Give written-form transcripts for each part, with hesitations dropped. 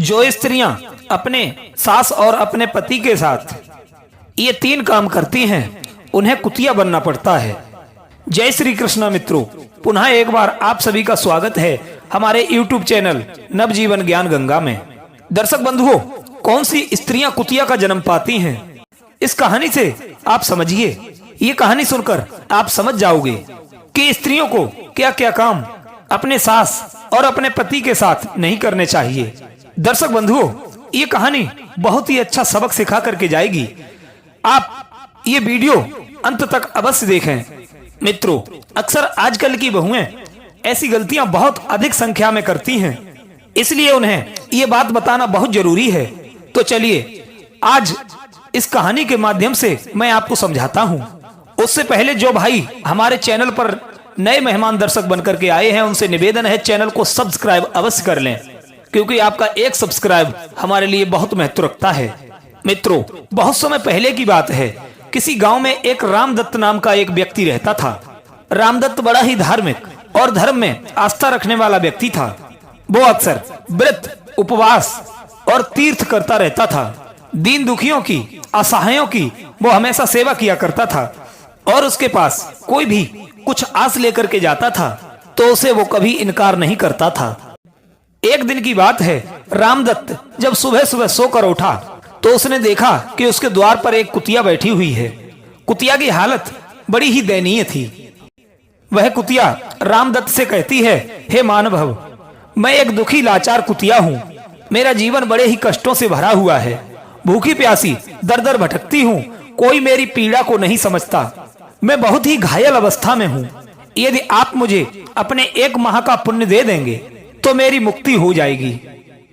जो स्त्रियां अपने सास और अपने पति के साथ ये 3 काम करती हैं उन्हें कुतिया बनना पड़ता है। जय श्री कृष्णा मित्रों, पुनः एक बार आप सभी का स्वागत है हमारे YouTube चैनल नवजीवन ज्ञान गंगा में। दर्शक बंधुओं, कौन सी स्त्रियां कुतिया का जन्म पाती हैं, इस कहानी से आप समझिए। ये कहानी सुनकर आप समझ जाओगे कि स्त्रियों को क्या क्या काम अपने सास और अपने पति के साथ नहीं करने चाहिए। दर्शक बंधुओं, ये कहानी बहुत ही अच्छा सबक सिखा करके जाएगी। आप ये वीडियो अंत तक अवश्य देखें। मित्रों, अक्सर आजकल की बहुएं ऐसी गलतियां बहुत अधिक संख्या में करती हैं, इसलिए उन्हें ये बात बताना बहुत जरूरी है। तो चलिए आज इस कहानी के माध्यम से मैं आपको समझाता हूं। उससे पहले जो भाई हमारे चैनल पर नए मेहमान दर्शक बनकर के आए हैं, उनसे निवेदन है चैनल को सब्सक्राइब अवश्य कर लें, क्योंकि आपका एक सब्सक्राइब हमारे लिए बहुत महत्व रखता है। मित्रों, बहुत समय पहले की बात है, किसी गांव में एक रामदत्त नाम का एक व्यक्ति रहता था। रामदत्त बड़ा ही धार्मिक और धर्म में आस्था रखने वाला व्यक्ति था। वो अक्सर व्रत, उपवास और तीर्थ करता रहता था। दीन दुखियों की, असहायों की वो हमेशा सेवा किया करता था, और उसके पास कोई भी कुछ आस लेकर के जाता था तो उसे वो कभी इनकार नहीं करता था। एक दिन की बात है, रामदत्त जब सुबह सुबह सोकर उठा तो उसने देखा कि उसके द्वार पर एक कुतिया बैठी हुई है। कुतिया की हालत बड़ी ही दयनीय थी। वह कुतिया रामदत्त से कहती है, हे मानव, मैं एक दुखी लाचार कुतिया हूँ। मेरा जीवन बड़े ही कष्टों से भरा हुआ है। भूखी प्यासी दर दर भटकती हूँ, कोई मेरी पीड़ा को नहीं समझता। मैं बहुत ही घायल अवस्था में हूँ। यदि आप मुझे अपने 1 माह का पुण्य दे देंगे तो मेरी मुक्ति हो जाएगी।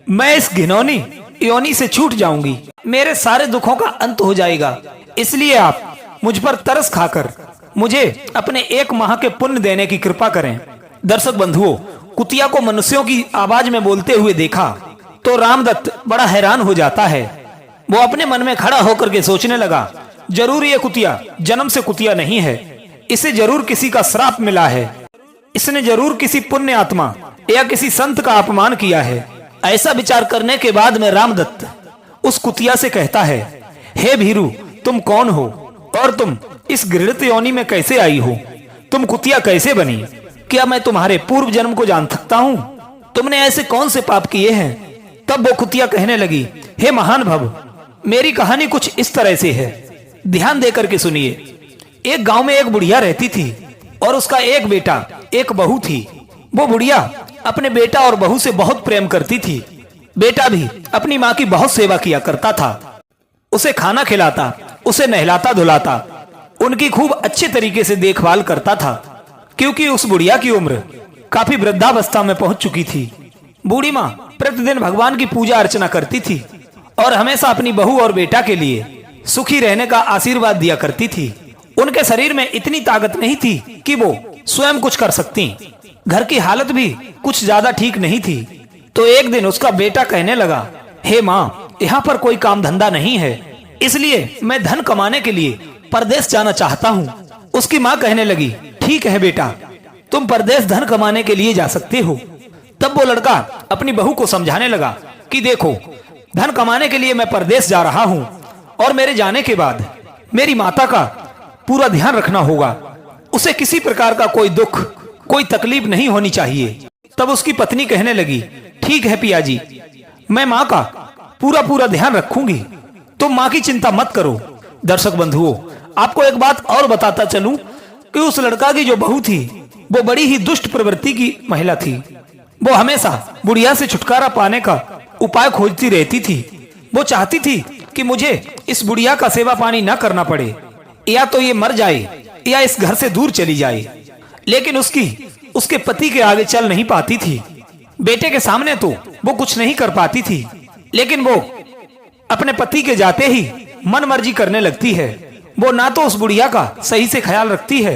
मैं इस घिनौनी योनि से छूट जाऊंगी, मेरे सारे दुखों का अंत हो जाएगा। इसलिए आप मुझ पर तरस खाकर मुझे अपने 1 माह के पुण्य देने की कृपा करें। दर्शक बंधुओं, कुतिया को मनुष्यों की आवाज में बोलते हुए देखा तो रामदत्त बड़ा हैरान हो जाता है। वो अपने मन में खड़ा होकर के सोचने लगा, जरूर ये कुतिया जन्म से कुतिया नहीं है, इसे जरूर किसी का श्राप मिला है। इसने जरूर किसी पुण्य आत्मा या किसी संत का अपमान किया है। ऐसा विचार करने के बाद में रामदत्त उस कुतिया से कहता है, हे भीरू, तुम कौन हो और तुम इस घृणित योनि में कैसे आई हो? तुम कुतिया कैसे बनी? क्या मैं तुम्हारे पूर्व जन्म को जान सकता हूँ? तुमने ऐसे कौन से पाप किए हैं? तब वो कुतिया कहने लगी, हे महान भव, मेरी कहानी कुछ इस तरह से है, ध्यान देकर के सुनिए। एक गांव में एक बुढ़िया रहती थी और उसका एक बेटा, एक बहू थी। वो बुढ़िया अपने बेटा और बहू से बहुत प्रेम करती थी। बेटा भी अपनी माँ की बहुत सेवा किया करता था। उसे खाना खिलाता, उसे नहलाता धुलाता, उनकी खूब अच्छे तरीके से देखभाल करता था, क्योंकि उस बुढ़िया की उम्र काफी वृद्धावस्था में पहुंच चुकी थी। बूढ़ी माँ प्रतिदिन भगवान की पूजा अर्चना करती थी और हमेशा अपनी बहू और बेटा के लिए सुखी रहने का आशीर्वाद दिया करती थी। उनके शरीर में इतनी ताकत नहीं थी कि वो स्वयं कुछ कर सकती। घर की हालत भी कुछ ज्यादा ठीक नहीं थी। तो एक दिन उसका बेटा कहने लगा, हे माँ, यहाँ पर कोई काम धंधा नहीं है, इसलिए मैं धन कमाने के लिए परदेश जाना चाहता हूँ। उसकी माँ कहने लगी, ठीक है बेटा, तुम परदेश धन कमाने के लिए जा सकते हो। तब वो लड़का अपनी बहू को समझाने लगा कि देखो, धन कमाने के लिए मैं परदेश जा रहा हूँ और मेरे जाने के बाद मेरी माता का पूरा ध्यान रखना होगा। उसे किसी प्रकार का कोई दुख, कोई तकलीफ नहीं होनी चाहिए। तब उसकी पत्नी कहने लगी, ठीक है पिया जी, मैं माँ का पूरा ध्यान रखूंगी, तुम माँ की चिंता मत करो। दर्शक बंधुओं, आपको एक बात और बताता चलूं कि उस लड़का की जो बहू थी वो बड़ी ही दुष्ट प्रवृत्ति की महिला थी। वो हमेशा बुढ़िया से छुटकारा पाने का उपाय खोजती रहती थी। वो चाहती थी कि मुझे इस बुढ़िया का सेवा पानी न करना पड़े, या तो ये मर जाए या इस घर से दूर चली जाए। लेकिन उसके पति के आगे चल नहीं पाती थी। बेटे के सामने तो वो कुछ नहीं कर पाती थी, लेकिन वो अपने पति के जाते ही मन मर्जी करने लगती है। वो ना तो उस बुढ़िया का सही से ख्याल रखती है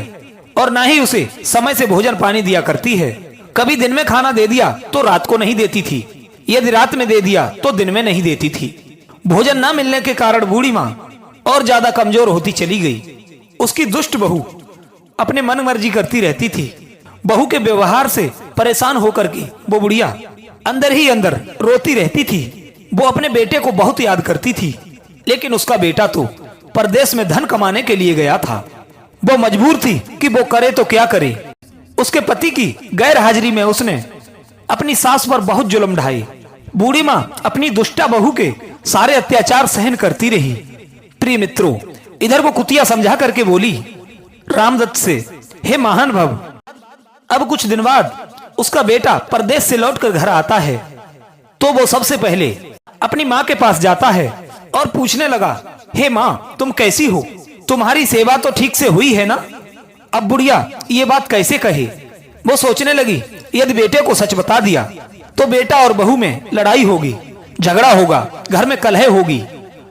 और ना ही उसे समय से भोजन पानी दिया करती है। कभी दिन में खाना दे दिया तो रात को नहीं देती थी, यदि रात में दे दिया तो दिन में नहीं देती थी। भोजन न मिलने के कारण बूढ़ी माँ और ज्यादा कमजोर होती चली गई। उसकी दुष्ट बहू अपने मन मर्जी करती रहती थी। बहू के व्यवहार से परेशान होकर के वो बुढ़िया अंदर ही अंदर रोती रहती थी वो अपने बेटे को बहुत याद करती थी, लेकिन उसका बेटा तो परदेश में धन कमाने के लिए गया था। वो मजबूर थी कि वो करे तो क्या करे। उसके पति की गैर हाजिरी में उसने अपनी सास पर बहुत जुल्म ढाए। बूढ़ी माँ अपनी दुष्टा बहू के सारे अत्याचार सहन करती रही। प्रिय मित्रों, इधर वो कुतिया समझा करके बोली रामदत्त से, हे महान भव, अब कुछ दिन बाद उसका बेटा परदेश से लौटकर घर आता है तो वो सबसे पहले अपनी माँ के पास जाता है और पूछने लगा, हे माँ, तुम कैसी हो? तुम्हारी सेवा तो ठीक से हुई है ना? अब बुढ़िया ये बात कैसे कहे? वो सोचने लगी, यदि बेटे को सच बता दिया तो बेटा और बहू में लड़ाई होगी, झगड़ा होगा, घर में कलह होगी,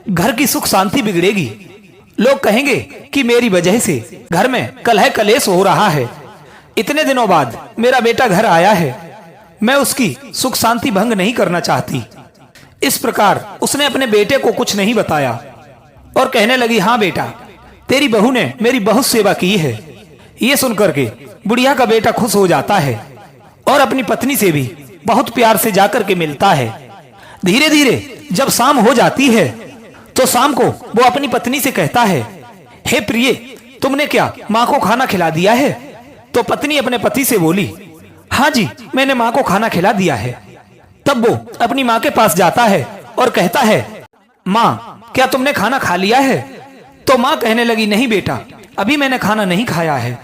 घर की सुख शांति बिगड़ेगी। लोग कहेंगे कि मेरी वजह से घर में कलह कलेश हो रहा है। इतने दिनों बाद मेरा बेटा घर आया है, मैं उसकी सुख शांति भंग नहीं करना चाहती। इस प्रकार उसने अपने बेटे को कुछ नहीं बताया और कहने लगी, हाँ बेटा, तेरी बहू ने मेरी बहुत सेवा की है। ये सुनकर के बुढ़िया का बेटा खुश हो जाता है और अपनी पत्नी से भी बहुत प्यार से जाकर के मिलता है। धीरे धीरे जब शाम हो जाती है तो शाम को वो अपनी पत्नी से कहता है, हे प्रिय, तुमने क्या माँ को खाना खिला दिया है? तो पत्नी अपने पति से बोली, हाँ जी, मैंने माँ को खाना खिला दिया है। तब वो अपनी माँ के पास जाता है और कहता है, माँ, क्या तुमने खाना खा लिया है? तो माँ कहने लगी, नहीं बेटा, अभी मैंने खाना नहीं खाया है।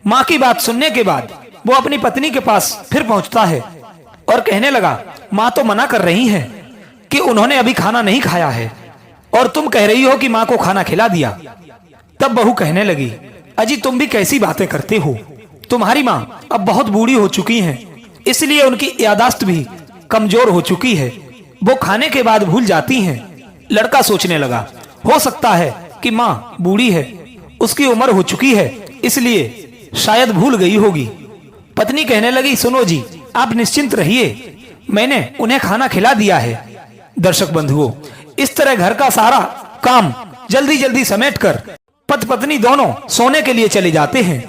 माँ की बात सुनने के बाद वो अपनी पत्नी के पास फिर पहुंचता है और कहने लगा, माँ तो मना कर रही है कि उन्होंने अभी खाना नहीं खाया है और तुम कह रही हो कि माँ को खाना खिला दिया। तब बहू कहने लगी, अजी तुम भी कैसी बातें करते हो? तुम्हारी माँ अब बहुत बूढ़ी हो चुकी हैं, इसलिए उनकी यादाश्त भी कमजोर हो चुकी है। वो खाने के बाद भूल जाती हैं। लड़का सोचने लगा, हो सकता है कि माँ बूढ़ी है, उसकी उम्र हो चुकी है, इसलिए शायद भूल गई होगी। पत्नी कहने लगी, सुनो जी, आप निश्चिंत रहिए, मैंने उन्हें खाना खिला दिया है। दर्शक बंधुओं, इस तरह घर का सारा काम जल्दी जल्दी समेटकर पति पत्नी दोनों सोने के लिए चले जाते हैं।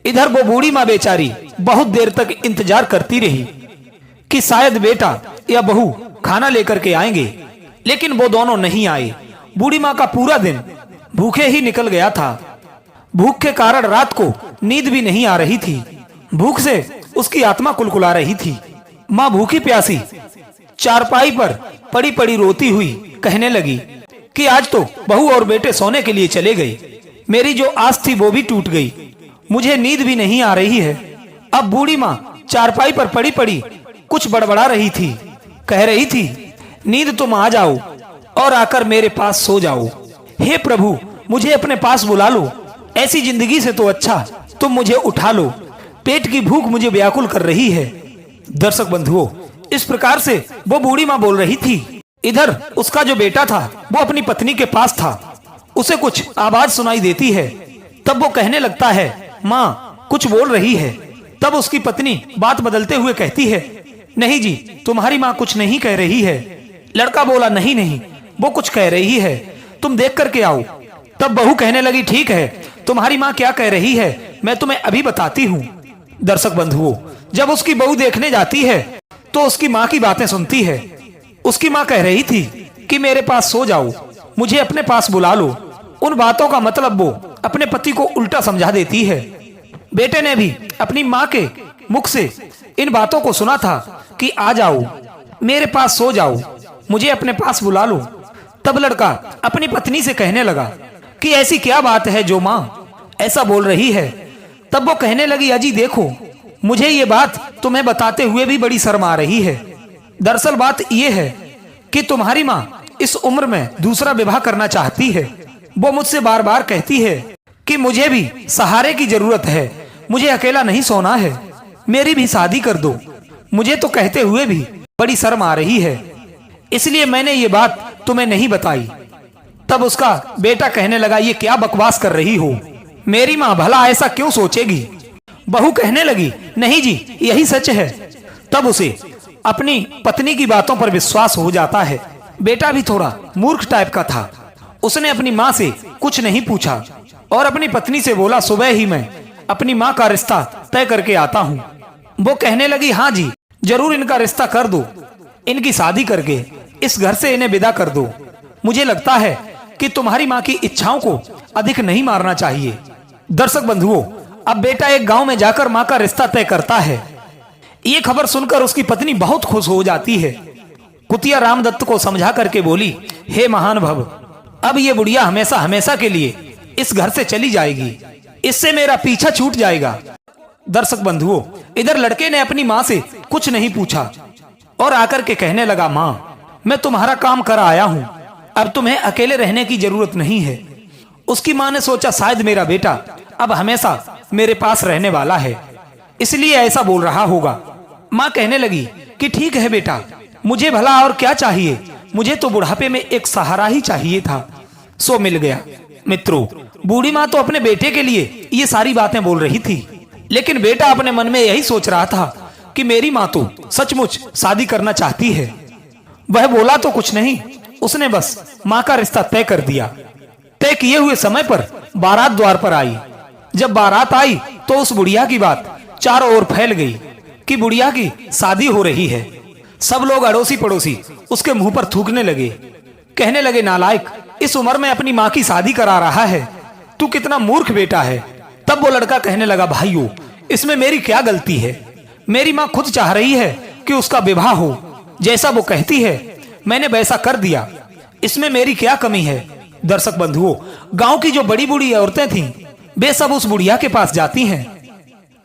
इधर वो बूढ़ी माँ बेचारी बहुत देर तक इंतजार करती रही कि शायद बेटा या बहू खाना लेकर के आएंगे, लेकिन वो दोनों नहीं आए। बूढ़ी माँ का पूरा दिन भूखे ही निकल गया था। भूख के कारण रात को नींद भी नहीं आ रही थी। भूख से उसकी आत्मा कुलकुला रही थी। माँ भूखी प्यासी चारपाई पर पड़ी पड़ी रोती हुई कहने लगी कि आज तो बहू और बेटे सोने के लिए चले गए, मेरी जो आस थी वो भी टूट गई, मुझे नींद भी नहीं आ रही है। अब बूढ़ी माँ चारपाई पर पड़ी पड़ी कुछ बड़बड़ा रही थी, कह रही थी, नींद तुम आ जाओ और आकर मेरे पास सो जाओ। हे प्रभु, मुझे अपने पास बुला लो, ऐसी जिंदगी से तो अच्छा तुम मुझे उठा लो, पेट की भूख मुझे व्याकुल कर रही है। दर्शक बंधुओं, इस प्रकार से वो बूढ़ी माँ बोल रही थी। इधर उसका जो बेटा था वो अपनी पत्नी के पास था। उसे कुछ आवाज सुनाई देती है। तब वो कहने लगता है, माँ कुछ बोल रही है। तब उसकी पत्नी बात बदलते हुए कहती है, नहीं जी, तुम्हारी माँ कुछ नहीं कह रही है। लड़का बोला, नहीं नहीं, वो कुछ कह रही है, तुम देख करके आओ। तब बहू कहने लगी, ठीक है, तुम्हारी माँ क्या कह रही है मैं तुम्हें अभी बताती हूँ। दर्शक बंधुओं, जब उसकी बहू देखने जाती है तो उसकी माँ की बातें सुनती है। उसकी माँ कह रही थी कि मेरे पास सो जाओ, मुझे अपने पास बुला लो। उन बातों का मतलब वो अपने पति को उल्टा समझा देती है। बेटे ने भी अपनी माँ के मुख से इन बातों को सुना था कि आ जाओ, मेरे पास सो जाओ, मुझे अपने पास बुला लो। तब लड़का अपनी पत्नी से कहने लगा कि ऐसी क्या बात है जो माँ ऐसा बोल रही है। तब वो कहने लगी, अजी देखो, मुझे ये बात तुम्हें बताते हुए भी बड़ी शर्म आ रही है। दरअसल बात ये है कि तुम्हारी माँ इस उम्र में दूसरा विवाह करना चाहती है। वो मुझसे बार बार कहती है कि मुझे भी सहारे की जरूरत है, मुझे अकेला नहीं सोना है, मेरी भी शादी कर दो। मुझे तो कहते हुए भी बड़ी शर्म आ रही है, इसलिए मैंने ये बात तुम्हें नहीं बताई। तब उसका बेटा कहने लगा, ये क्या बकवास कर रही हो, मेरी माँ भला ऐसा क्यों सोचेगी। बहू कहने लगी, नहीं जी, यही सच है। तब उसे अपनी पत्नी की बातों पर विश्वास हो जाता है। बेटा भी थोड़ा मूर्ख टाइप का था, उसने अपनी माँ से कुछ नहीं पूछा और अपनी पत्नी से बोला, सुबह ही मैं अपनी माँ का रिश्ता तय करके आता हूँ। वो कहने लगी, हाँ जी, जरूर इनका रिश्ता कर दो, इनकी शादी करके इस घर से इन्हें विदा कर दो। मुझे लगता है कि तुम्हारी माँ की इच्छाओं को अधिक नहीं मारना चाहिए। दर्शक बंधुओं, अब बेटा एक गांव में जाकर माँ का रिश्ता तय करता है। ये खबर सुनकर उसकी पत्नी बहुत खुश हो जाती है। कुतिया रामदत्त को समझा करके बोली, हे महान भव, अब ये बुढ़िया हमेशा हमेशा के लिए इस घर से चली जाएगी, इससे मेरा पीछा छूट जाएगा। दर्शक बंधुओं, इधर लड़के ने अपनी माँ से कुछ नहीं पूछा और आकर के कहने लगा, माँ मैं तुम्हारा काम कर आया हूँ, अब तुम्हें अकेले रहने की जरूरत नहीं है। उसकी माँ ने सोचा शायद मेरा बेटा अब हमेशा मेरे पास रहने वाला है, इसलिए ऐसा बोल रहा होगा। माँ कहने लगी कि ठीक है बेटा, मुझे भला और क्या चाहिए, मुझे तो बुढ़ापे में एक सहारा ही चाहिए था, सो मिल गया। मित्रों, बूढ़ी माँ तो अपने बेटे के लिए ये सारी बातें बोल रही थी, लेकिन बेटा अपने मन में यही सोच रहा था कि मेरी माँ तो सचमुच शादी करना चाहती है। वह बोला तो कुछ नहीं, उसने बस माँ का रिश्ता तय कर दिया। तय किए हुए समय पर बारात द्वार पर आई। जब बारात आई तो उस बुढ़िया की बात चारों ओर फैल गई कि बुढ़िया की शादी हो रही है। सब लोग अड़ोसी पड़ोसी उसके मुंह पर थूकने लगे, कहने लगे, नालायक, इस उम्र में अपनी माँ की शादी करा रहा है, तू कितना मूर्ख बेटा है। तब वो लड़का कहने लगा, भाइयों, इसमें मेरी क्या गलती है, मेरी माँ खुद चाह रही है कि उसका विवाह हो, जैसा वो कहती है मैंने वैसा कर दिया, इसमें मेरी क्या कमी है। दर्शक बंधुओं, गांव की जो बड़ी बूढ़ी औरतें थीं, वे सब उस बुढ़िया के पास जाती हैं,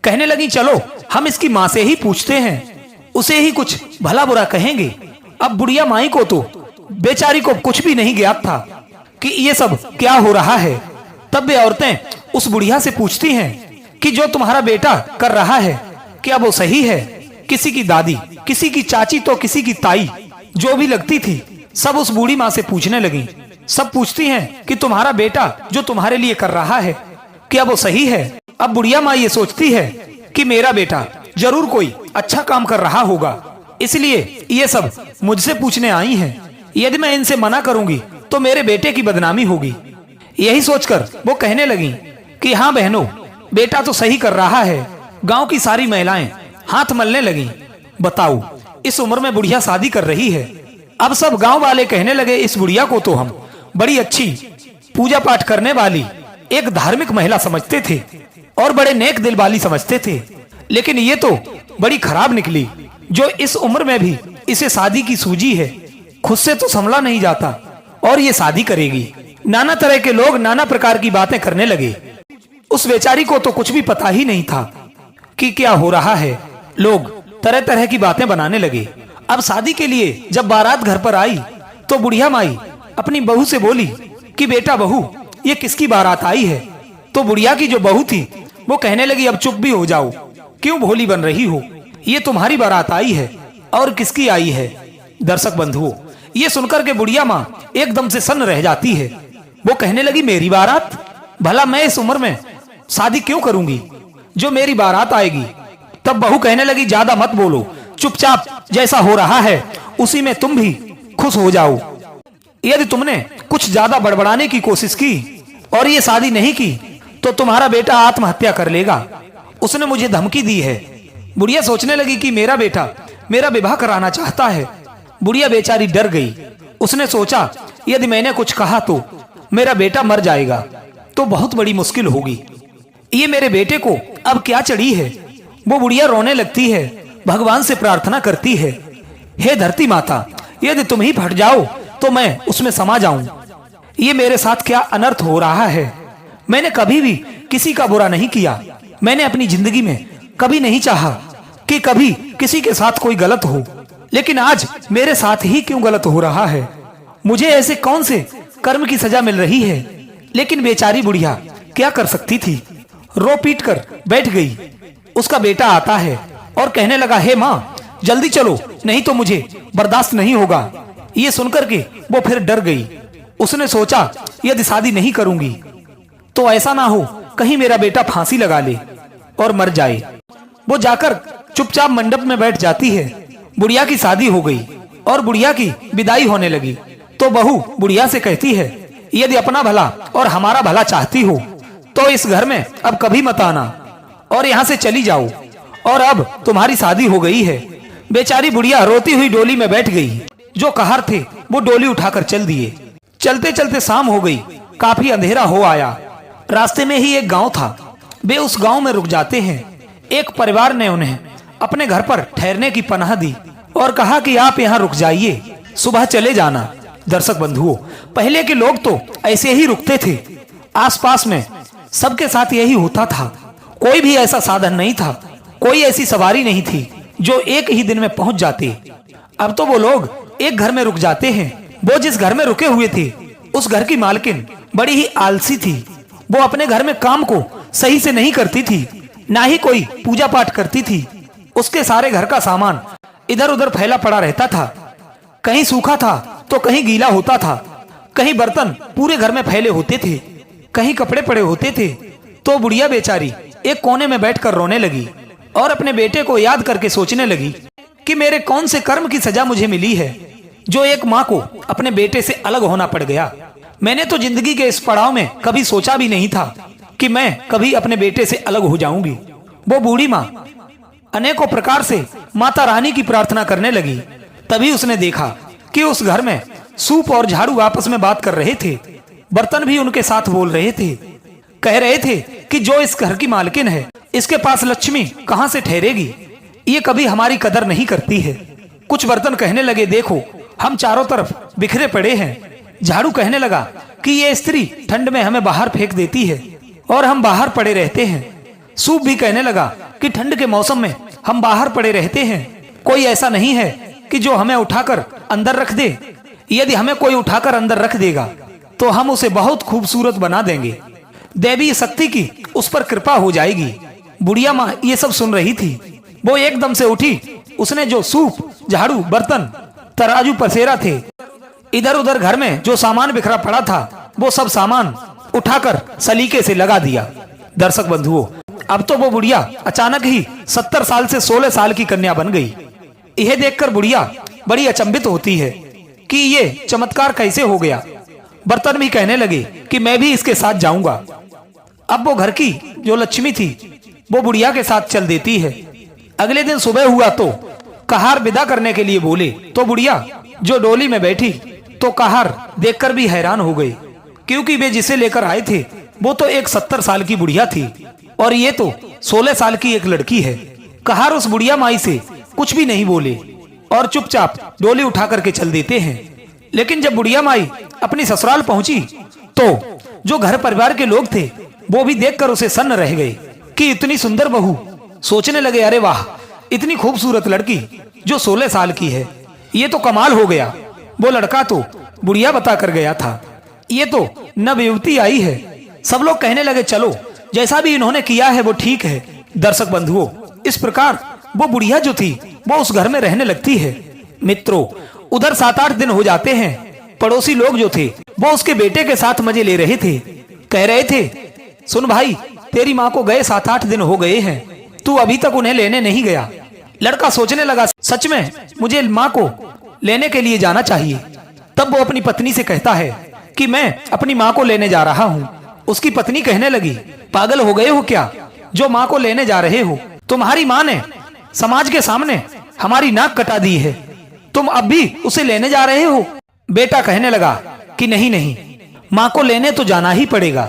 कहने लगी, चलो हम इसकी माँ से ही पूछते हैं, उसे ही कुछ भला बुरा कहेंगे। अब बुढ़िया माई को तो बेचारी को कुछ भी नहीं ज्ञात था कि ये सब क्या हो रहा है। तब वे औरतें उस बुढ़िया से पूछती हैं कि जो तुम्हारा बेटा कर रहा है क्या वो सही है। किसी की दादी, किसी की चाची तो किसी की ताई, जो भी लगती थी, सब उस बूढ़ी माँ से पूछने लगी। सब पूछती हैं कि तुम्हारा बेटा जो तुम्हारे लिए कर रहा है क्या वो सही है। अब बुढ़िया माँ ये सोचती है कि मेरा बेटा जरूर कोई अच्छा काम कर रहा होगा, इसलिए ये सब मुझसे पूछने आई हैं। यदि मैं इनसे मना करूंगी तो मेरे बेटे की बदनामी होगी। यही सोचकर वो कहने लगी कि हाँ बहनों, बेटा तो सही कर रहा है। गांव की सारी महिलाएं हाथ मलने लगी। बताओ, इस उम्र में बुढ़िया शादी कर रही है। अब सब गांव वाले कहने लगे, इस बुढ़िया को तो हम बड़ी अच्छी पूजा पाठ करने वाली एक धार्मिक महिला समझते थे और बड़े नेक दिल वाली समझते थे, लेकिन ये तो बड़ी खराब निकली, जो इस उम्र में भी इसे शादी की सूझी है, खुद से तो संभला नहीं जाता और ये शादी करेगी। नाना तरह के लोग नाना प्रकार की बातें करने लगे। उस बेचारी को तो कुछ भी पता ही नहीं था कि क्या हो रहा है। लोग तरह तरह की बातें बनाने लगे। अब शादी के लिए जब बारात घर पर आई तो बुढ़िया माई अपनी बहू से बोली कि बेटा बहू, ये किसकी बारात आई है। तो बुढ़िया की जो बहू थी वो कहने लगी, अब चुप भी हो जाओ, क्यों भोली बन रही हो, ये तुम्हारी बारात आई है और किसकी आई है। दर्शक बंधुओं, ये सुनकर के बुढ़िया माँ एकदम से सन्न रह जाती है। वो कहने लगी, मेरी बारात, भला मैं इस उम्र में शादी क्यों करूंगी, जो मेरी बारात आएगी। तब बहू कहने लगी, ज्यादा मत बोलो, चुपचाप जैसा हो रहा है उसी में तुम भी खुश हो जाओ। यदि तुमने कुछ ज्यादा बड़बड़ाने की कोशिश की और ये शादी नहीं की तो तुम्हारा बेटा आत्महत्या कर लेगा, उसने मुझे धमकी दी है। बुढ़िया सोचने लगी कि मेरा बेटा मेरा विवाह कराना चाहता है। बुढ़िया बेचारी डर गई। उसने सोचा, यदि मैंने कुछ कहा तो मेरा बेटा मर जाएगा, तो बहुत बड़ी मुश्किल होगी। ये मेरे बेटे को अब क्या चढ़ी है। वो बुढ़िया रोने लगती है, भगवान से प्रार्थना करती है, हे धरती माता, यदि तुम ही फट जाओ तो मैं उसमें समा जाऊं। ये मेरे साथ क्या अनर्थ हो रहा है। मैंने कभी भी किसी का बुरा नहीं किया। मैंने अपनी जिंदगी में कभी नहीं चाहा कि कभी किसी के साथ कोई गलत हो, लेकिन आज मेरे साथ ही क्यों गलत हो रहा है। मुझे ऐसे कौन से कर्म की सजा मिल रही है। लेकिन बेचारी बुढ़िया क्या कर सकती थी, रो पीट कर बैठ गई। उसका बेटा आता है और कहने लगा, हे माँ जल्दी चलो, नहीं तो मुझे बर्दाश्त नहीं होगा। ये सुनकर के वो फिर डर गई। उसने सोचा, यदि शादी नहीं करूंगी तो ऐसा ना हो कहीं मेरा बेटा फांसी लगा ले और मर जाए। वो जाकर चुपचाप मंडप में बैठ जाती है। बुढ़िया की शादी हो गई और बुढ़िया की विदाई होने लगी। तो बहू बुढ़िया से कहती है, यदि अपना भला और हमारा भला चाहती हो तो इस घर में अब कभी मत आना और यहाँ से चली जाओ, और अब तुम्हारी शादी हो गई है। बेचारी बुढ़िया रोती हुई डोली में बैठ गई। जो कहार थे वो डोली उठाकर चल दिए। चलते चलते शाम हो गई, काफी अंधेरा हो आया। रास्ते में ही एक गांव था। वे उस गांव में रुक जाते हैं। एक परिवार ने उन्हें अपने घर पर ठहरने की पनाह दी और कहा कि आप यहाँ रुक जाइए, सुबह चले जाना। दर्शक बंधुओं, पहले के लोग तो ऐसे ही रुकते थे। आसपास में सबके साथ यही होता था। कोई भी ऐसा साधन नहीं था, कोई ऐसी सवारी नहीं थी जो एक ही दिन में पहुंच जाती। अब तो वो लोग एक घर में रुक जाते हैं। वो जिस घर में रुके हुए थे उस घर की मालकिन बड़ी ही आलसी थी। वो अपने घर में काम को सही से नहीं करती थी, ना ही कोई पूजा पाठ करती थी। उसके सारे घर का सामान इधर उधर फैला पड़ा रहता था। कहीं सूखा था तो कहीं गीला होता था, कहीं बर्तन पूरे घर में फैले होते थे, कहीं कपड़े पड़े होते थे। तो बुढ़िया बेचारी एक कोने में बैठकर रोने लगी और अपने बेटे को याद करके सोचने लगी कि मेरे कौन से कर्म की सजा मुझे मिली है जो एक माँ को अपने बेटे से अलग होना पड़ गया। मैंने तो जिंदगी के इस पड़ाव में कभी सोचा भी नहीं था कि मैं कभी अपने बेटे से अलग हो जाऊंगी। वो बूढ़ी माँ अनेकों प्रकार से माता रानी की प्रार्थना करने लगी। तभी उसने देखा कि उस घर में सूप और झाड़ू आपस में बात कर रहे थे। बर्तन भी उनके साथ बोल रहे थे, कह रहे थे कि जो इस घर की मालकिन है, इसके पास लक्ष्मी कहाँ से ठहरेगी, ये कभी हमारी कदर नहीं करती है। कुछ बर्तन कहने लगे, देखो हम चारों तरफ बिखरे पड़े हैं। झाड़ू कहने लगा कि ये स्त्री ठंड में हमें बाहर फेंक देती है और हम बाहर पड़े रहते हैं। सूप भी कहने लगा कि ठंड के मौसम में हम बाहर पड़े रहते हैं, कोई ऐसा नहीं है कि जो हमें उठाकर अंदर रख दे। यदि हमें कोई उठाकर अंदर रख देगा तो हम उसे बहुत खूबसूरत बना देंगे, देवी शक्ति की उस पर कृपा हो जाएगी। बुढ़िया माँ ये सब सुन रही थी। वो एकदम से उठी। उसने जो सूप, झाड़ू, बर्तन, तराजू, पसेरा थे, इधर उधर घर में जो सामान बिखरा पड़ा था, वो सब सामान उठाकर सलीके से लगा दिया। दर्शक बंधुओं, अब तो वो बुढ़िया अचानक ही 70 साल से 16 साल की कन्या बन गई। यह देखकर बुढ़िया बड़ी अचंभित होती है कि ये चमत्कार कैसे हो गया। बर्तन भी कहने लगे कि मैं भी इसके साथ जाऊंगा। अब वो घर की जो लक्ष्मी थी वो बुढ़िया के साथ चल देती है। अगले दिन सुबह हुआ तो कहार विदा करने के लिए बोले, तो बुढ़िया जो डोली में बैठी तो कहार देखकर भी हैरान हो गई, क्योंकि वे जिसे लेकर आए थे वो तो एक 70 साल की बुढ़िया थी और ये तो 16 साल की एक लड़की है। कहार उस बुढ़िया माई से कुछ भी नहीं बोले और चुपचाप डोली उठा करके चल देते हैं। लेकिन जब बुढ़िया माई अपनी ससुराल पहुंची तो जो घर परिवार के लोग थे वो भी देखकर उसे सन्न रह गए कि इतनी सुंदर बहू। सोचने लगे, अरे वाह, इतनी खूबसूरत लड़की जो 16 साल की है, ये तो कमाल हो गया। वो लड़का तो बुढ़िया बता कर गया था, ये तो नवयुवती आई है। सब लोग कहने लगे, चलो जैसा भी इन्होंने किया है वो ठीक है। दर्शक बंधुओं, इस प्रकार वो बुढ़िया जो थी वो उस घर में रहने लगती है। मित्रों, उधर 7-8 दिन हो जाते हैं। पड़ोसी लोग जो थे वो उसके बेटे के साथ मजे ले रहे थे। कह रहे थे, सुन भाई, तेरी माँ को गए 7-8 दिन हो गए हैं, तू अभी तक उन्हें लेने नहीं गया। लड़का सोचने लगा, सच में मुझे माँ को लेने के लिए जाना चाहिए। तब वो अपनी पत्नी से कहता है कि मैं अपनी माँ को लेने जा रहा हूँ। उसकी पत्नी कहने लगी, पागल हो गए हो क्या, जो माँ को लेने जा रहे हो? तुम्हारी माँ ने समाज के सामने हमारी नाक कटा दी है, तुम अब भी उसे लेने जा रहे हो? बेटा कहने लगा कि नहीं नहीं, माँ को लेने तो जाना ही पड़ेगा।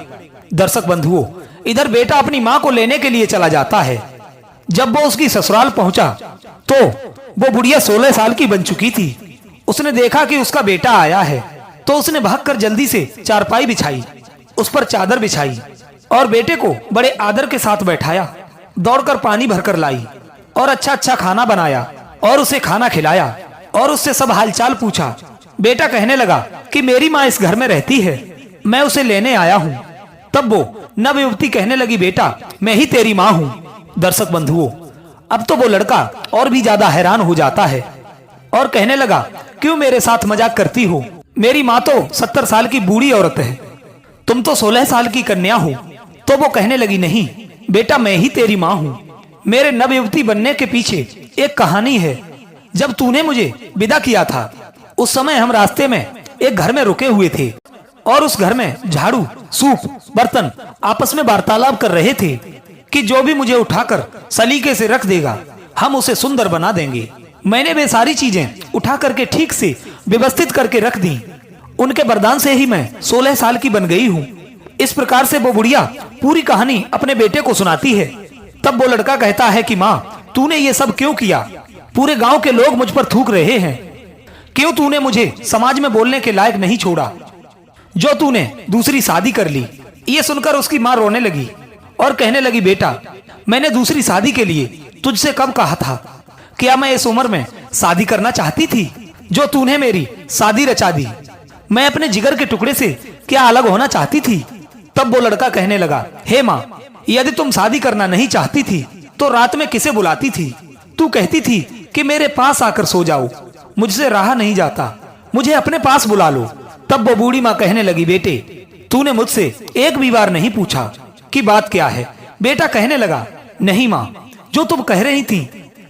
दर्शक बंधुओं, इधर बेटा अपनी माँ को लेने के लिए चला जाता है। जब वो उसकी ससुराल पहुंचा तो वो बुढ़िया 16 साल की बन चुकी थी। उसने देखा कि उसका बेटा आया है तो उसने भागकर जल्दी से चारपाई बिछाई, उस पर चादर बिछाई और बेटे को बड़े आदर के साथ बैठाया। दौड़कर पानी भरकर लाई और अच्छा अच्छा खाना बनाया और उसे खाना खिलाया और उससे सब हालचाल पूछा। बेटा कहने लगा कि मेरी माँ इस घर में रहती है, मैं उसे लेने आया हूँ। तब वो नवयुवती कहने लगी, बेटा मैं ही तेरी माँ हूँ। दर्शक बंधुओं, अब तो वो लड़का और भी ज्यादा हैरान हो जाता है और कहने लगा, क्यों मेरे साथ मजाक करती हो? मेरी माँ तो 70 साल की बूढ़ी औरत है, तुम तो 16 साल की कन्या हो। तो वो कहने लगी, नहीं बेटा, मैं ही तेरी माँ हूँ। मेरे नवयुवती बनने के पीछे एक कहानी है। जब तूने मुझे विदा किया था उस समय हम रास्ते में एक घर में रुके हुए थे और उस घर में झाड़ू, सूप, बर्तन आपस में वार्तालाप कर रहे थे कि जो भी मुझे उठाकर सलीके से रख देगा हम उसे सुंदर बना देंगे। मैंने वे सारी चीजें उठा करके ठीक से व्यवस्थित करके रख दी। उनके वरदान से ही मैं 16 साल की बन गई हूँ। इस प्रकार से वो बुढ़िया पूरी कहानी अपने बेटे को सुनाती है। तब वो लड़का कहता है कि माँ, तूने ये सब क्यों किया? पूरे गांव के लोग मुझ पर थूक रहे हैं। क्यों तूने मुझे समाज में बोलने के लायक नहीं छोड़ा? जो तूने दूसरी शादी कर ली। ये सुनकर उसकी माँ रोने लगी और कहने लगी, बेटा, मैंने दूसरी शादी के लिए तुझसे कब कहा था? क्या मैं इस उम्र में शादी करना चाहती थी जो तूने मेरी शादी रचा दी? मैं अपने जिगर के टुकड़े से क्या अलग होना चाहती थी? तब वो लड़का कहने लगा, हे माँ, यदि तुम शादी करना नहीं चाहती थी तो रात में किसे बुलाती थी? तू कहती थी कि मेरे पास आकर सो जाओ, मुझसे रहा नहीं जाता, मुझे अपने पास बुला लो। तब वो बूढ़ी माँ कहने लगी, बेटे, तूने मुझसे एक भी बार नहीं पूछा कि बात क्या है? बेटा कहने लगा, नहीं माँ, जो तुम कह रही थी,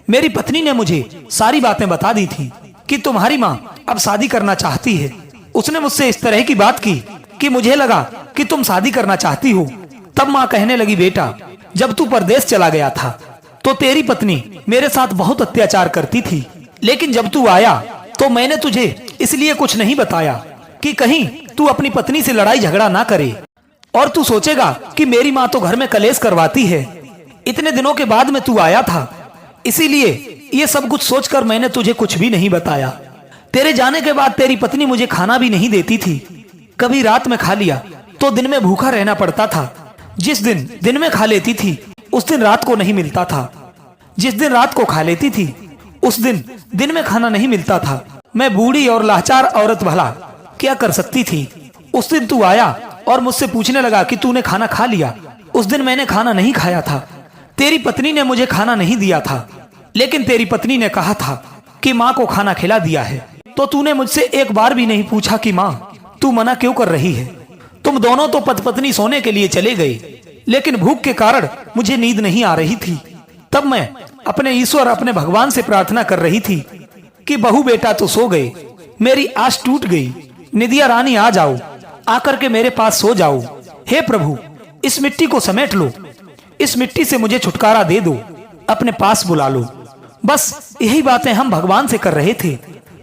मेरी पत्नी ने मुझे सारी बातें बता दी थी कि तुम्हारी माँ अब शादी करना चाहती है। उसने मुझसे इस तरह की बात की कि मुझे लगा कि तुम शादी करना चाहती हो। तब माँ कहने लगी, बेटा, जब तू परदेश चला गया था तो तेरी पत्नी मेरे साथ बहुत अत्याचार करती थी, लेकिन जब तू आया तो मैंने तुझे इसलिए कुछ नहीं बताया कि कहीं तू अपनी पत्नी से लड़ाई झगड़ा ना करे और तू सोचेगा कि मेरी माँ तो घर में कलेश करवाती है। इतने दिनों के बाद में तू आया था, इसीलिए ये सब कुछ सोचकर मैंने तुझे कुछ भी नहीं बताया। तेरे जाने के बाद तेरी पत्नी मुझे खाना भी नहीं देती थी। कभी रात में खा लिया तो दिन में भूखा रहना पड़ता था। जिस दिन दिन में खा लेती थी उस दिन रात को नहीं मिलता था। जिस दिन रात को खा लेती थी उस दिन दिन में खाना नहीं मिलता था। मैं बूढ़ी और लाचार औरत भला क्या कर सकती थी? उस दिन तू आया और मुझसे पूछने लगा कि तूने खाना खा लिया। उस दिन मैंने खाना नहीं खाया था। तेरी पत्नी ने मुझे खाना नहीं दिया था, लेकिन तेरी पत्नी ने कहा था कि माँ को खाना खिला दिया है। तो तूने मुझसे एक बार भी नहीं पूछा कि माँ, तू मना क्यों कर रही है? तुम दोनों तो पति पत्नी सोने के लिए चले गए, लेकिन भूख के कारण मुझे नींद नहीं आ रही थी। तब मैं अपने ईश्वर, अपने भगवान से प्रार्थना कर रही थी कि बहू बेटा तो सो गए, मेरी आस टूट गई। निदिया रानी आ जाओ, आकर के मेरे पास सो जाओ। हे प्रभु, इस मिट्टी को समेट लो, इस मिट्टी से मुझे छुटकारा दे दो, अपने पास बुला लो। बस यही बातें हम भगवान से कर रहे थे,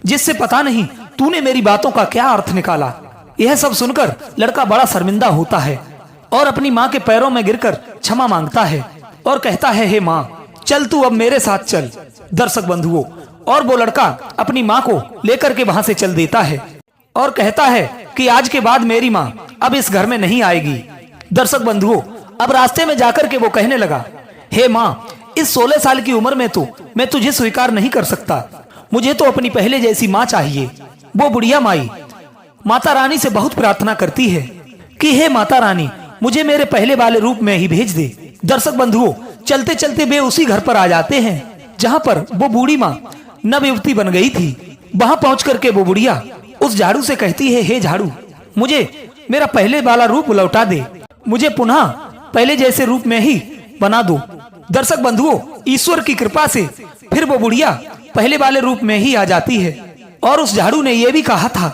जिससे पता नहीं तूने मेरी बातों का क्या अर्थ निकाला। यह सब सुनकर लड़का बड़ा शर्मिंदा होता है और अपनी माँ के पैरों में गिरकर क्षमा मांगता है और कहता है, हे माँ, चल तू अब मेरे साथ चल। दर्शक बंधुओं, और वो लड़का अपनी माँ को लेकर के वहां से चल देता है और कहता है कि आज के बाद मेरी माँ अब इस घर में नहीं आएगी। दर्शक बंधुओं, अब रास्ते में जाकर के वो कहने लगा, हे माँ, इस 16 साल की उम्र में तो मैं तुझे स्वीकार नहीं कर सकता। मुझे तो अपनी पहले जैसी माँ चाहिए। वो बुढ़िया माई माता रानी से बहुत प्रार्थना करती है कि हे माता रानी, मुझे मेरे पहले वाले रूप में ही भेज दे। दर्शक बंधुओं, चलते चलते वे उसी घर पर आ जाते हैं जहाँ पर वो बूढ़ी माँ नवयुवती बन गई थी। वहां पहुंच करके वो बुढ़िया उस झाड़ू से कहती है, हे झाड़ू, मुझे मेरा पहले वाला रूप लौटा दे, मुझे पुनः पहले जैसे रूप में ही बना दो। दर्शक बंधुओं, ईश्वर की कृपा से फिर वो बुढ़िया पहले वाले रूप में ही आ जाती है। और उस झाड़ू ने यह भी कहा था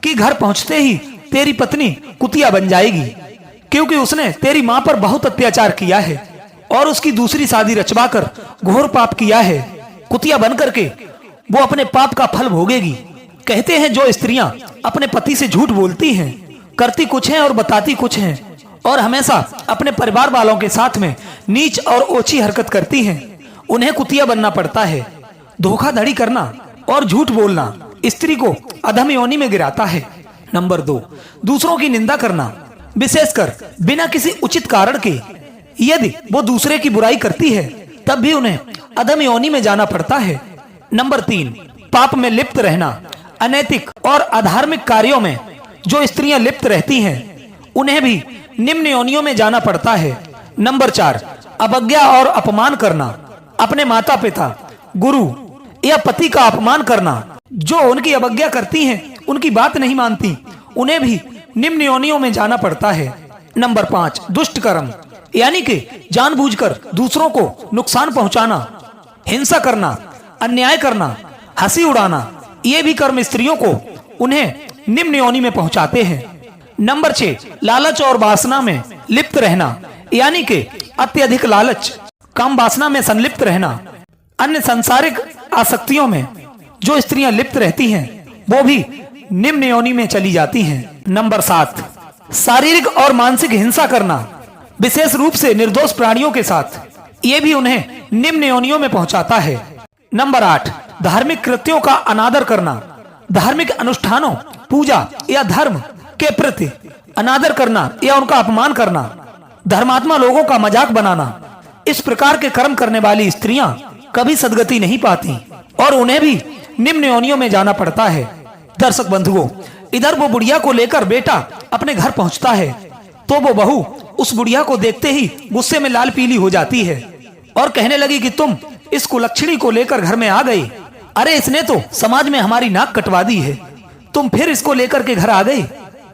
कि घर पहुंचते ही तेरी पत्नी कुतिया बन जाएगी, क्योंकि उसने तेरी माँ पर बहुत अत्याचार किया है और उसकी दूसरी शादी रचवाकर घोर पाप किया है। कुतिया बन करके वो अपने पाप का फल भोगेगी। कहते हैं जो स्त्रियां अपने पति से झूठ बोलती हैं, करती कुछ है और बताती कुछ है, और हमेशा अपने परिवार वालों के साथ में नीच और ओछी हरकत करती हैं, उन्हें कुतिया बनना पड़ता है। धोखाधड़ी करना और झूठ बोलना स्त्री को अधम योनि में गिराता है। नंबर 2, दूसरों की निंदा करना, विशेषकर बिना किसी उचित कारण के। यदि वो दूसरे की बुराई करती है तब भी उन्हें अधम योनि में जाना पड़ता है। नंबर 3, पाप में लिप्त रहना, अनैतिक और अधार्मिक कार्यों में जो स्त्रियां लिप्त रहती हैं उन्हें भी निम्न योनियों में जाना पड़ता है। नंबर 4, अवज्ञा और अपमान करना, अपने माता पिता, गुरु या पति का अपमान करना। जो उनकी अवज्ञा करती हैं, उनकी बात नहीं मानती, उन्हें भी निम्न योनियों में जाना पड़ता है। नंबर 5, दुष्ट कर्म, यानी कि जानबूझकर दूसरों को नुकसान पहुंचाना, हिंसा करना, अन्याय करना, हंसी उड़ाना, ये भी कर्म स्त्रियों को उन्हें निम्न योनि में पहुंचाते हैं। नंबर 6, लालच और वासना में लिप्त रहना, यानी कि अत्यधिक लालच, काम वासना में संलिप्त रहना। अन्य सांसारिक आसक्तियों में जो स्त्रियां लिप्त रहती हैं वो भी निम्न योनि में चली जाती हैं। नंबर 7, शारीरिक और मानसिक हिंसा करना, विशेष रूप से निर्दोष प्राणियों के साथ, ये भी उन्हें निम्न योनियों में पहुंचाता है। नंबर 8, धार्मिक कृत्यों का अनादर करना, धार्मिक अनुष्ठानों, पूजा या धर्म के प्रति अनादर करना या उनका अपमान करना, धर्मात्मा लोगों का मजाक बनाना। इस प्रकार के कर्म करने वाली स्त्रियां कभी सदगति नहीं पाती और उन्हें भी निम्न योनियों में जाना पड़ता है। दर्शक बंधुओं, इधर वो बुढ़िया को लेकर बेटा अपने घर पहुंचता है तो वो बहू उस बुढ़िया को देखते ही गुस्से में लाल पीली हो जाती है और कहने लगी कि तुम इस कुलक्षणी को लेकर घर में आ गई। अरे इसने तो समाज में हमारी नाक कटवा दी है, तुम फिर इसको लेकर के घर आ गई।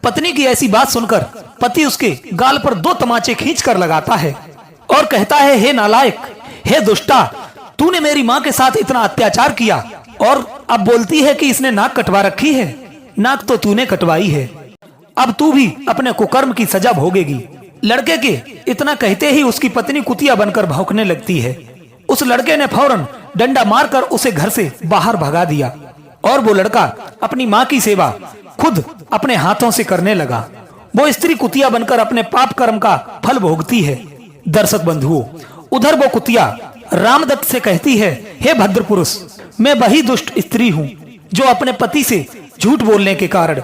पत्नी की ऐसी बात सुनकर पति उसके गाल पर 2 तमाचे खींचकर लगाता है और कहता है, हे नालायक, हे दुष्टा, तूने मेरी माँ के साथ इतना अत्याचार किया और अब बोलती है कि इसने नाक कटवा रखी है। नाक तो तूने कटवाई है, अब तू भी अपने कुकर्म की सजा भोगेगी। लड़के के इतना कहते ही उसकी पत्नी कुतिया बनकर भौंकने लगती है। उस लड़के ने फौरन डंडा मारकर उसे घर से बाहर भगा दिया और वो लड़का अपनी माँ की सेवा खुद अपने हाथों से करने लगा। वो स्त्री कुतिया बनकर अपने पाप कर्म का फल भोगती है। दर्शक बंधुओं, उधर वो कुतिया रामदत्त से कहती है, हे भद्र पुरुष, मैं वही दुष्ट स्त्री हूँ जो अपने पति से झूठ बोलने के कारण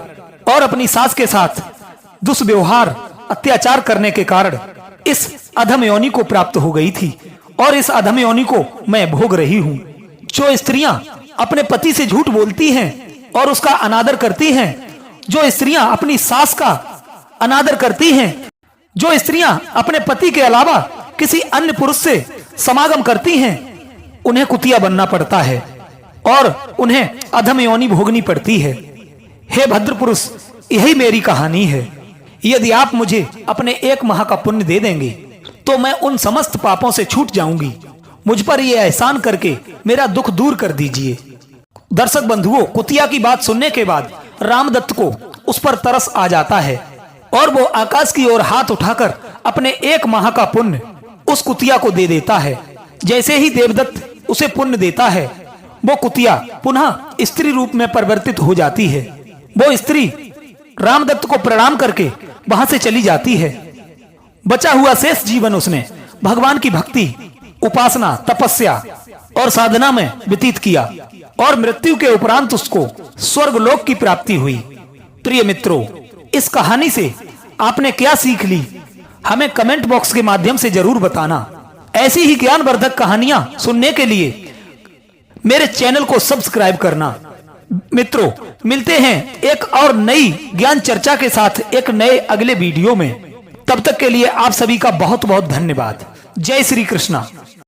और अपनी सास के साथ दुष्व्यवहार अत्याचार करने के कारण इस अधम योनि को प्राप्त हो गई थी और इस अधम योनि को मैं भोग रही हूँ। जो स्त्रियां अपने पति से झूठ बोलती हैं और उसका अनादर करती हैं, जो स्त्रियां अपनी सास का अनादर करती हैं, जो स्त्रियां अपने पति के अलावा किसी अन्य पुरुष से समागम करती हैं, उन्हें कुतिया बनना पड़ता है और उन्हें अधम योनि भोगनी पड़ती है। हे भद्र पुरुष, यही मेरी कहानी है। यदि आप मुझे अपने 1 माह का पुण्य दे देंगे तो मैं उन समस्त पापों से छूट जाऊंगी। मुझ पर यह एहसान करके मेरा दुख दूर कर दीजिए। दर्शक बंधुओं, कुतिया की बात सुनने के बाद रामदत्त को उस पर तरस आ जाता है और वो आकाश की ओर हाथ उठाकर अपने 1 माह का पुण्य उस कुतिया को दे देता है। जैसे ही देवदत्त उसे पुण्य देता है, वो कुतिया पुनः स्त्री रूप में परिवर्तित हो जाती है। वो स्त्री रामदत्त को प्रणाम करके वहां से चली जाती है। बचा हुआ शेष जीवन उसने भगवान की भक्ति, उपासना, तपस्या और साधना में व्यतीत किया और मृत्यु के उपरांत उसको स्वर्गलोक की प्राप्ति हुई। प्रिय मित्रों, इस कहानी से आपने क्या सीख ली, हमें कमेंट बॉक्स के माध्यम से जरूर बताना। ऐसी ही ज्ञानवर्धक कहानियां सुनने के लिए मेरे चैनल को सब्सक्राइब करना। मित्रों, मिलते हैं एक और नई ज्ञान चर्चा के साथ एक नए अगले वीडियो में। तब तक के लिए आप सभी का बहुत बहुत धन्यवाद। जय श्री कृष्णा।